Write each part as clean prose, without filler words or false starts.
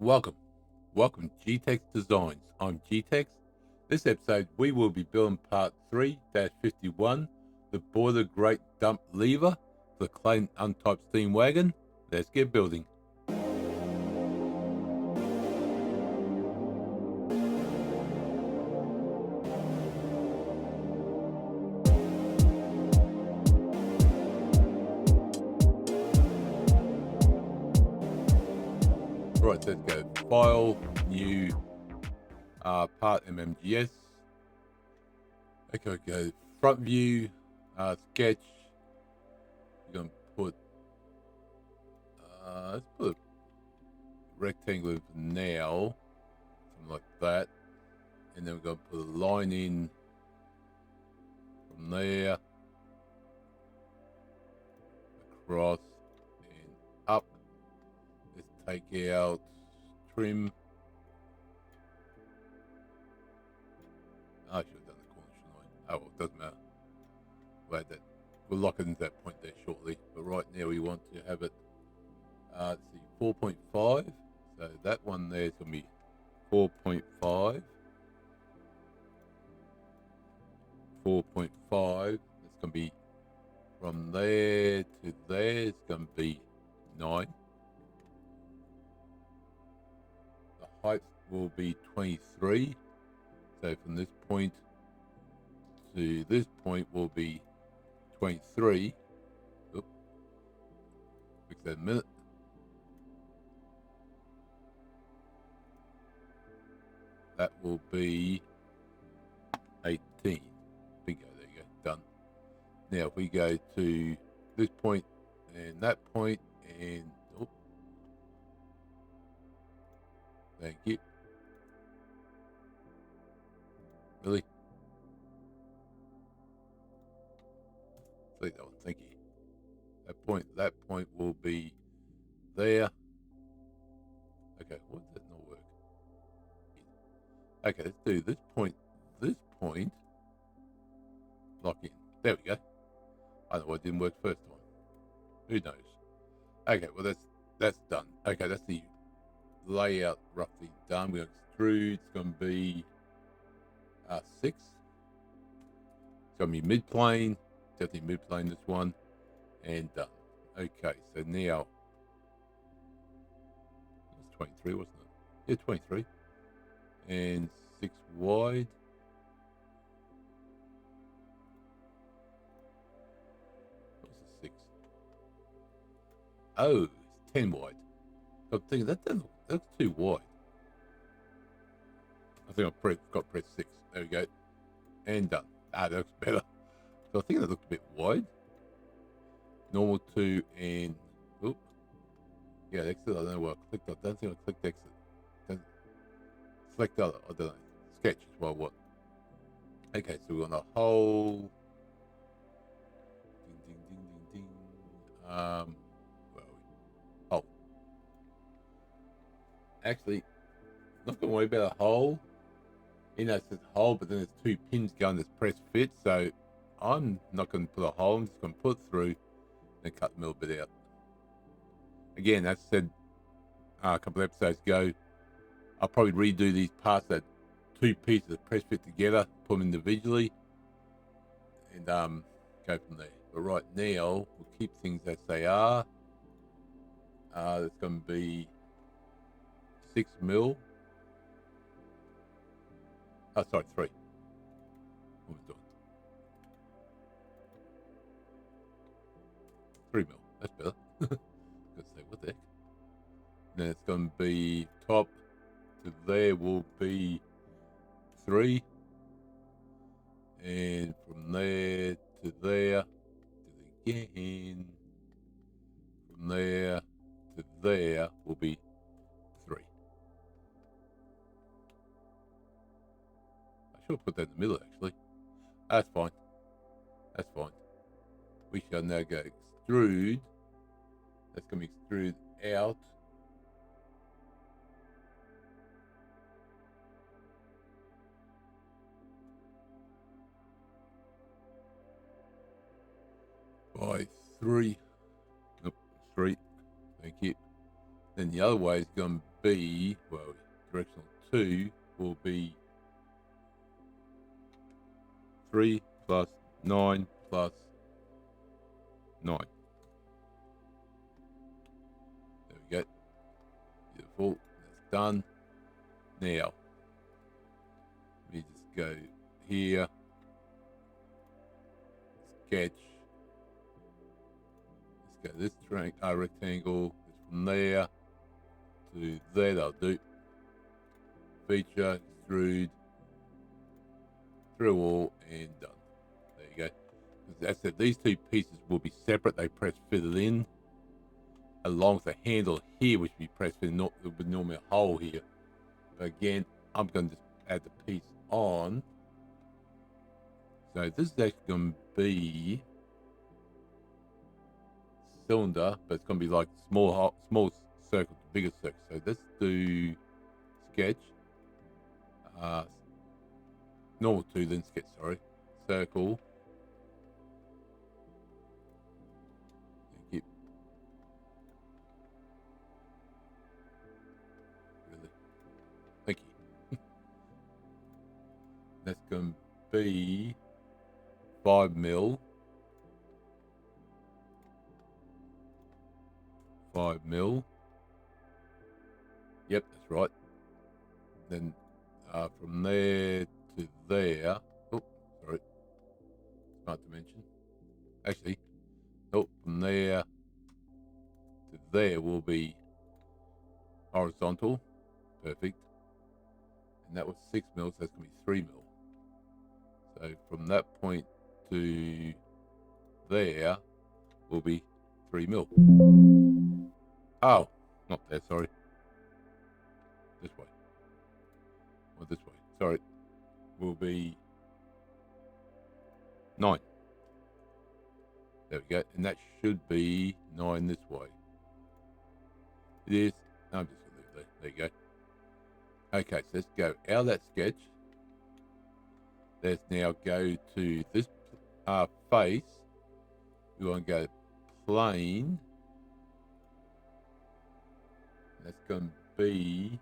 Welcome G-Tex Designs. I'm G-Tex. This episode we will be building part 3-51, the Boiler Grate Dump Lever for the Clayton Undertype steam wagon. Let's get building. Right, let's go. File, new, part MMGS. Okay, go front view, sketch. We're gonna put, let's put a rectangle for now, something like that, and then we're gonna put a line in from there, across and up. Let's take out trim. I should have done the corner, shouldn't I? Oh well, it doesn't matter. Wait, that we'll lock it into that point there shortly. But right now we want to have it, let's see, 4.5. So that one there is going to be 4.5. 4.5. It's going to be from there to there. It's going to be 9. The height will be 23. So from this point to this point will be 23. Oops. Fix that in a minute. That will be 18. Bingo, there you go, done. Now if we go to this point and that point and oh, thank you. Really? Select that one, thank you. That point will be there. Okay, why does that not work? Okay, let's do this point, lock in. There we go. I know why it didn't work first time. Who knows? Okay, well that's done. Okay, that's the layout roughly done. We're going to extrude. It's going to be 6. It's going to be mid-plane. Definitely mid-plane this one. And done. Okay, so now it was 23, wasn't it? Yeah, 23. And 6 wide. What's the 6? Oh, it's 10 wide. I'm thinking that looks too wide. I think I've got to press 6. There we go. And done. That looks better. So I think that looked a bit wide. Normal 2 and oop. Yeah, exit. I don't know what I clicked. I don't think I clicked exit. Select other. I don't know. Sketch is what I want. Okay, so we're on a whole. Ding ding ding ding ding. Where are we? Oh. Actually, not gonna worry about a hole. You know, it says hole, but then there's 2 pins going that's press fit. So I'm not going to put a hole. I'm just going to put it through and cut the middle bit out. Again, as I said a couple of episodes ago, I'll probably redo these parts, that 2 pieces that press fit together, put them individually, and go from there. But right now, we'll keep things as they are. It's going to be 6 mil. Oh, sorry, 3. What was I doing? 3 mil. That's better. Let's say, what the heck? Then it's going to be top to there will be 3. And from there to there, to the again. From there to there will be 3. I should put that in the middle, actually. That's fine. That's fine. We shall now go extrude. That's going to be extrude out. By 3. Nope, 3. Thank you. Then the other way is going to be, well, directional 2 will be 3 plus 9 plus 9. There we go. Beautiful. That's done. Now, let me just go here. Sketch. Let's go this rectangle. It's from there to there. That'll do. Feature, extrude, through all, and done. There you go. As I said, these two pieces will be separate. They press fitted in, along with the handle here, which will be press fitted with normally a hole here. But again, I'm going to just add the piece on. So this is actually going to be cylinder, but it's going to be like small circle to bigger circle. So let's do sketch. Normal 2, then sketch, sorry. Circle. Keep. Really? Thank you. That's going to be 5 mil. 5 mil. Yep, that's right. Then from there to there. Oh, sorry. Smart dimension. Actually, nope. From there to there will be horizontal. Perfect. And that was 6 mil, so that's going to be 3 mil. So from that point to there will be 3 mil. Oh, not there, sorry. This way. Or this way. Sorry. Will be 9. There we go. And that should be 9 this way. It is. No, I'm just going to leave it there. There you go. Okay, so let's go out of that sketch. Let's now go to this face. We want to go plane. That's going to be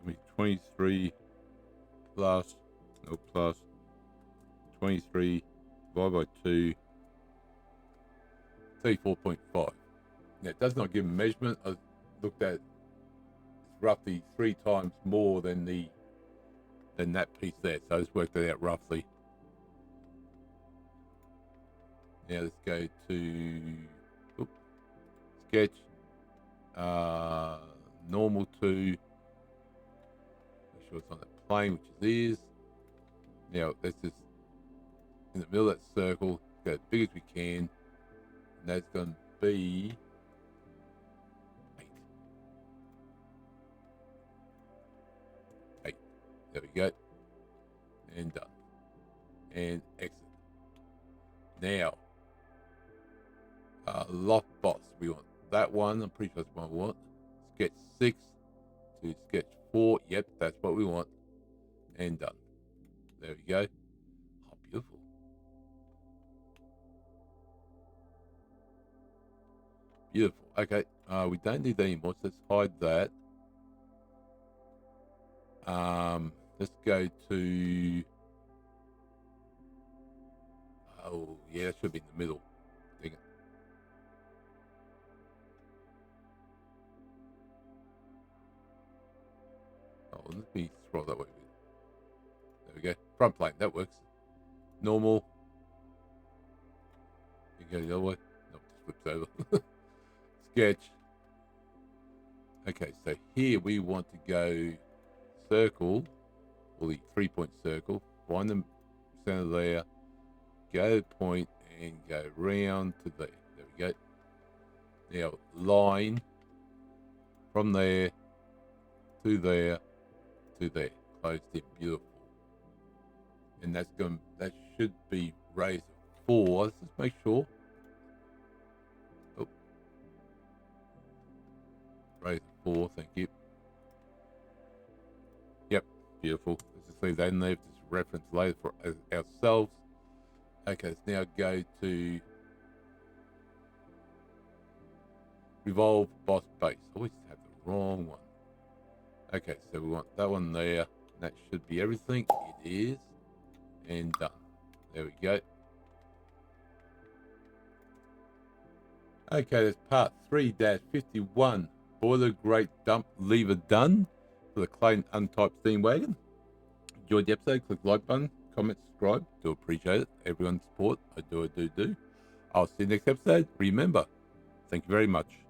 going to be 23 plus, no plus, 23 divided by 2, 34.5. Now it does not give a measurement. I looked at, it's roughly 3 times more than that piece there. So I just worked it out roughly. Now let's go to sketch, normal 2. Make sure it's on that plane, which it is. Now let's just in the middle of that circle, go as big as we can. And that's going to be 8. 8. There we go. And done. And exit. Now, loft boss. We want that one. I'm pretty sure that's what I want. Sketch 6 to sketch 4. Yep, that's what we want. And done. There we go. Oh, beautiful. Beautiful. Okay. We don't need that anymore, so let's hide that. Let's go to. Oh, yeah, that should be in the middle. Dang it. Oh, let me scroll that way a bit. There we go. Front plane, that works. Normal. You go the other way. No, it just flips over. Sketch. Okay, so here we want to go circle, or the 3-point circle. Find the center there. Go point and go round to there. There we go. Now line from there to there to there. Closed in. Beautiful. And that should be raised 4. Let's just make sure. Oh, Raise 4, thank you. Yep, beautiful. Let's just leave that in there. Just reference later for ourselves. Okay, let's now go to Revolve Boss Base. I always have the wrong one. Okay, so we want that one there. That should be everything. It is. And done. There we go. Okay, that's part 3-51. Boiler Grate Dump Lever done for the Clayton Undertype steam wagon. Enjoyed the episode, click the like button, comment, subscribe. Do appreciate it. Everyone's support. I do. I'll see you next episode. Remember, thank you very much.